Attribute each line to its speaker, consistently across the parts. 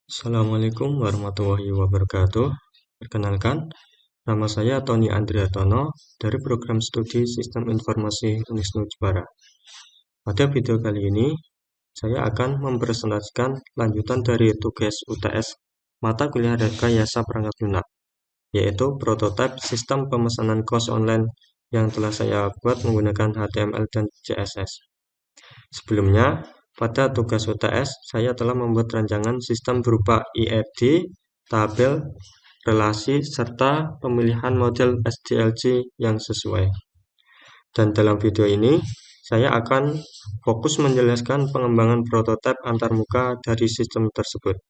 Speaker 1: Assalamualaikum warahmatullahi wabarakatuh. Perkenalkan, nama saya Tony Andriatono dari Program Studi Sistem Informasi Unisnu Jepara. Pada video kali ini, saya akan mempresentasikan lanjutan dari tugas UTS mata kuliah Rekayasa Perangkat Lunak, yaitu prototipe sistem pemesanan kos online yang telah saya buat menggunakan HTML dan CSS. Sebelumnya, pada tugas UTS, saya telah membuat rancangan sistem berupa IED, tabel, relasi, serta pemilihan model SDLC yang sesuai. Dan dalam video ini, saya akan fokus menjelaskan pengembangan prototipe antarmuka dari sistem tersebut.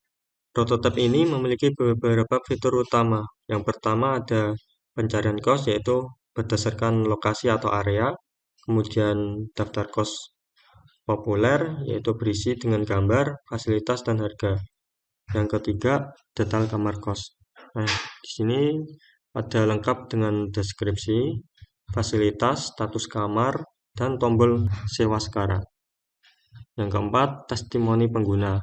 Speaker 1: Prototipe ini memiliki beberapa fitur utama. Yang pertama ada pencarian kos, yaitu berdasarkan lokasi atau area, kemudian daftar kos populer, yaitu berisi dengan gambar, fasilitas, dan harga. Yang ketiga, detail kamar kos. Nah, di sini ada lengkap dengan deskripsi, fasilitas, status kamar, dan tombol sewa sekarang. Yang keempat, testimoni pengguna,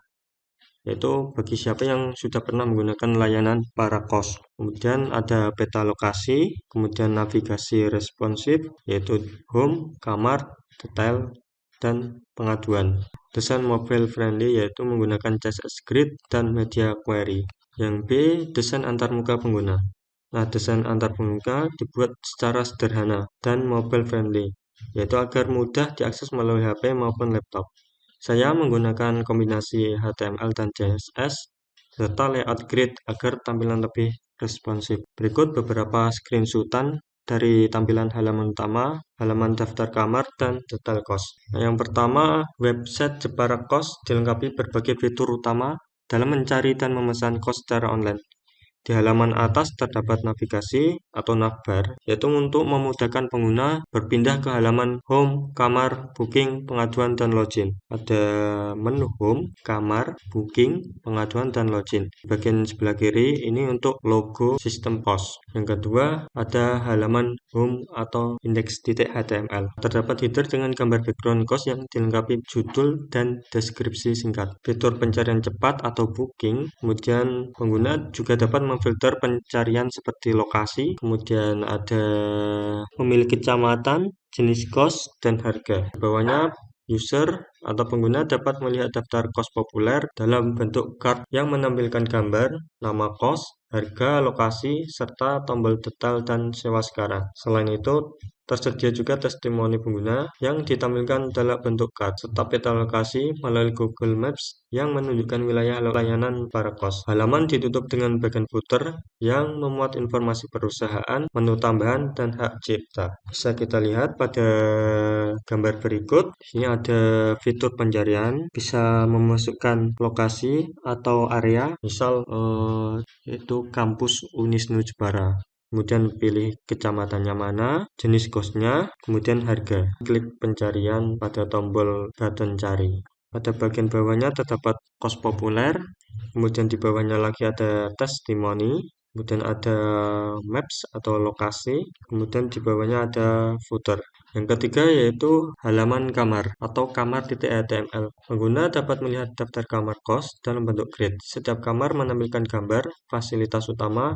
Speaker 1: yaitu bagi siapa yang sudah pernah menggunakan layanan para kos. Kemudian ada peta lokasi, kemudian navigasi responsif, yaitu home, kamar, detail, dan pengaduan. Desain mobile friendly, yaitu menggunakan CSS Grid dan media query. Yang B, desain antarmuka pengguna. Nah, desain antarmuka dibuat secara sederhana dan mobile friendly, yaitu agar mudah diakses melalui HP maupun laptop. Saya menggunakan kombinasi HTML dan CSS serta layout grid agar tampilan lebih responsif. Berikut beberapa screenshotan dari tampilan halaman utama, halaman daftar kamar, dan detail kos. Nah, yang pertama, website Jepara Kos dilengkapi berbagai fitur utama dalam mencari dan memesan kos secara online. Di halaman atas terdapat navigasi atau navbar, yaitu untuk memudahkan pengguna berpindah ke halaman home, kamar, booking, pengaduan, dan login. Ada menu home, kamar, booking, pengaduan, dan login. Bagian sebelah kiri ini untuk logo sistem kos. Yang kedua, ada halaman home atau index.html. Terdapat header dengan gambar background kos yang dilengkapi judul dan deskripsi singkat. Fitur pencarian cepat atau booking, kemudian pengguna juga dapat memfilter pencarian seperti lokasi, kemudian ada pemilik kecamatan, jenis kos, dan harga. Di bawahnya, user atau pengguna dapat melihat daftar kos populer dalam bentuk card yang menampilkan gambar, nama kos, harga, lokasi, serta tombol detail dan sewa sekarang. Selain itu, tersedia juga testimoni pengguna yang ditampilkan dalam bentuk card, serta peta lokasi melalui Google Maps yang menunjukkan wilayah layanan para kos. Halaman ditutup dengan bagian footer yang memuat informasi perusahaan, menu tambahan, dan hak cipta. Bisa kita lihat pada gambar berikut. Ini ada fitur pencarian, bisa memasukkan lokasi atau area, misal itu kampus Unisnu Jepara. Kemudian pilih kecamatannya mana, jenis kosnya, kemudian harga. Klik pencarian pada tombol button cari. Pada bagian bawahnya terdapat kos populer, kemudian di bawahnya lagi ada testimoni, kemudian ada maps atau lokasi, kemudian di bawahnya ada footer. Yang ketiga yaitu halaman kamar atau kamar.html. Pengguna dapat melihat daftar kamar kos dalam bentuk grid. Setiap kamar menampilkan gambar, fasilitas utama,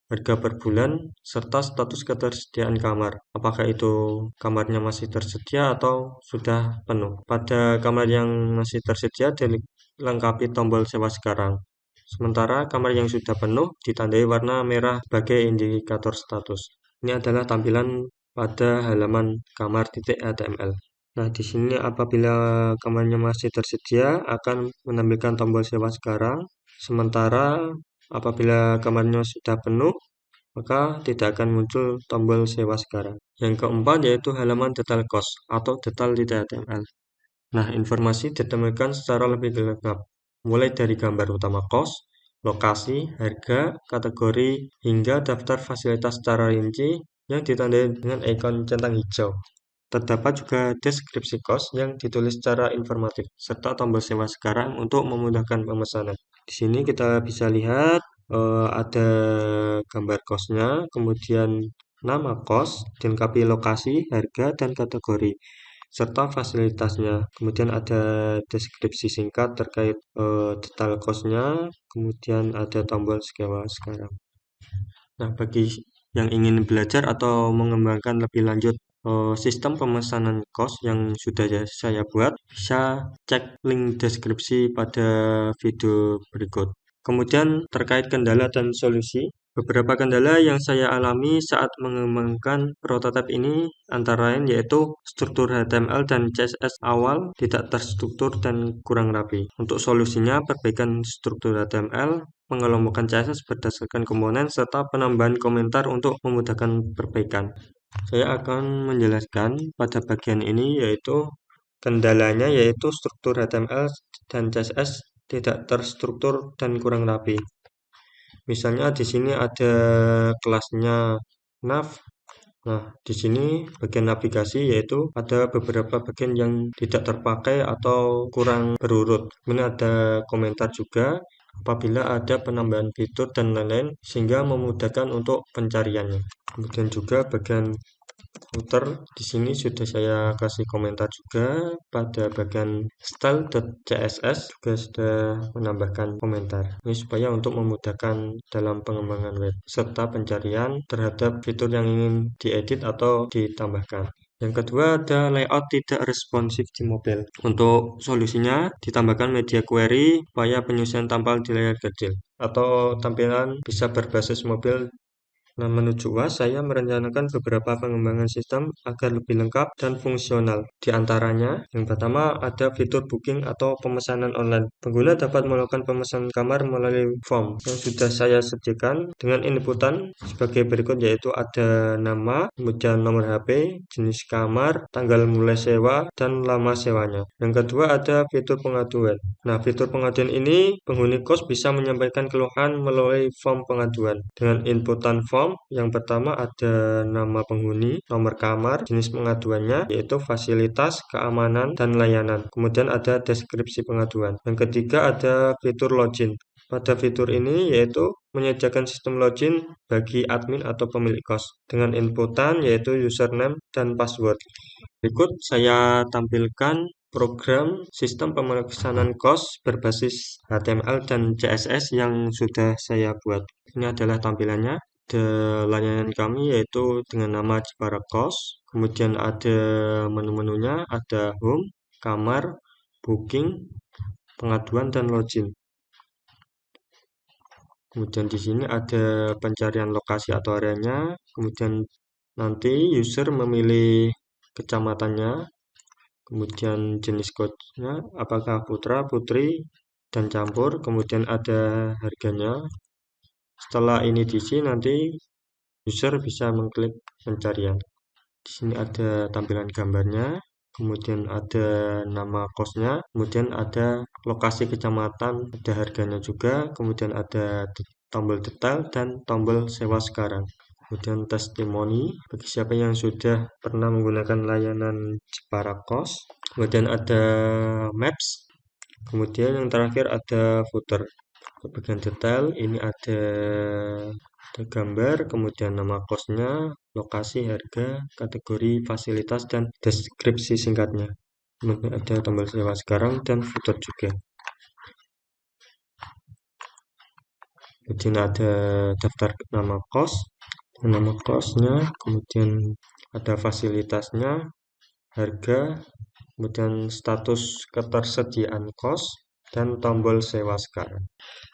Speaker 1: harga per bulan, serta status ketersediaan kamar. Apakah itu kamarnya masih tersedia atau sudah penuh. Pada kamar yang masih tersedia dilengkapi tombol sewa sekarang. Sementara kamar yang sudah penuh ditandai warna merah sebagai indikator status. Ini adalah tampilan pada halaman kamar.html. Nah, di sini apabila kamarnya masih tersedia akan menampilkan tombol sewa sekarang. Sementara apabila kamarnya sudah penuh, maka tidak akan muncul tombol sewa sekarang. Yang keempat yaitu halaman detail kos atau detail.html. Nah, informasi ditampilkan secara lebih lengkap, mulai dari gambar utama kos, lokasi, harga, kategori, hingga daftar fasilitas secara rinci yang ditandai dengan ikon centang hijau. Terdapat juga deskripsi kos yang ditulis secara informatif, serta tombol sewa sekarang untuk memudahkan pemesanan. Di sini kita bisa lihat ada gambar kosnya, kemudian nama kos, dilengkapi lokasi, harga, dan kategori. serta fasilitasnya. Kemudian ada deskripsi singkat terkait detail cost-nya, kemudian ada tombol sewa sekarang. Nah, bagi yang ingin belajar atau mengembangkan lebih lanjut sistem pemesanan kos yang sudah saya buat, bisa cek link deskripsi pada video berikut. Kemudian terkait kendala dan solusi, beberapa kendala yang saya alami saat mengembangkan prototipe ini antara lain yaitu struktur HTML dan CSS awal tidak terstruktur dan kurang rapi. Untuk solusinya, perbaikan struktur HTML, pengelompokan CSS berdasarkan komponen, serta penambahan komentar untuk memudahkan perbaikan. Saya akan menjelaskan pada bagian ini yaitu kendalanya yaitu struktur HTML dan CSS tidak terstruktur dan kurang rapi. Misalnya di sini ada kelasnya nav. Nah, di sini bagian navigasi yaitu ada beberapa bagian yang tidak terpakai atau kurang berurut. Kemudian ada komentar juga apabila ada penambahan fitur dan lain-lain sehingga memudahkan untuk pencariannya. Kemudian juga bagian footer di sini sudah saya kasih komentar juga pada bagian style.css juga sudah menambahkan komentar. Ini supaya untuk memudahkan dalam pengembangan web serta pencarian terhadap fitur yang ingin diedit atau ditambahkan. Yang kedua ada layout tidak responsif di mobile. Untuk solusinya ditambahkan media query supaya penyusunan tampil di layar kecil atau tampilan bisa berbasis mobile. Nah, menuju UAS, saya merencanakan beberapa pengembangan sistem agar lebih lengkap dan fungsional. Di antaranya, yang pertama ada fitur booking atau pemesanan online. Pengguna dapat melakukan pemesanan kamar melalui form yang sudah saya sediakan dengan inputan sebagai berikut yaitu ada nama, kemudian nomor HP, jenis kamar, tanggal mulai sewa, dan lama sewanya. Yang kedua ada fitur pengaduan. Nah, fitur pengaduan ini penghuni kos bisa menyampaikan keluhan melalui form pengaduan dengan inputan form. Yang pertama ada nama penghuni, nomor kamar, jenis pengaduannya yaitu fasilitas, keamanan, dan layanan. Kemudian ada deskripsi pengaduan. Yang ketiga ada fitur login. Pada fitur ini yaitu menyediakan sistem login bagi admin atau pemilik kos dengan inputan yaitu username dan password. Berikut saya tampilkan program sistem pemesanan kos berbasis HTML dan CSS yang sudah saya buat. Ini adalah tampilannya. Ada layanan kami yaitu dengan nama Jepara Kos. Kemudian ada menu-menunya, ada home, kamar, booking, pengaduan, dan login. Kemudian di sini ada pencarian lokasi atau areanya. Kemudian nanti user memilih kecamatannya. Kemudian jenis coachnya apakah putra, putri, dan campur. Kemudian ada harganya. Setelah ini diisi nanti user bisa mengklik pencarian. Di sini ada tampilan gambarnya, kemudian ada nama kosnya, kemudian ada lokasi kecamatan, ada harganya juga, kemudian ada tombol detail dan tombol sewa sekarang. Kemudian testimoni bagi siapa yang sudah pernah menggunakan layanan Jepara Kos. Kemudian ada maps. Kemudian yang terakhir ada footer. Bagian detail ini ada gambar, kemudian nama kosnya, lokasi, harga, kategori, fasilitas, dan deskripsi singkatnya. Kemudian ada tombol sewa sekarang dan footer juga. Kemudian ada daftar nama kos, nama kosnya, kemudian ada fasilitasnya, harga, kemudian status ketersediaan kos, dan tombol sewa sekarang.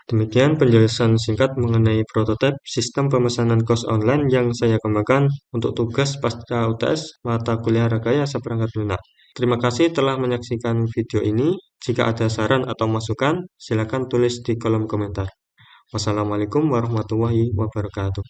Speaker 1: Demikian penjelasan singkat mengenai prototipe sistem pemesanan kos online yang saya kembangkan untuk tugas pasca UTS mata kuliah Rekayasa Perangkat Lunak. Terima kasih telah menyaksikan video ini. Jika ada saran atau masukan, silakan tulis di kolom komentar. Wassalamualaikum warahmatullahi wabarakatuh.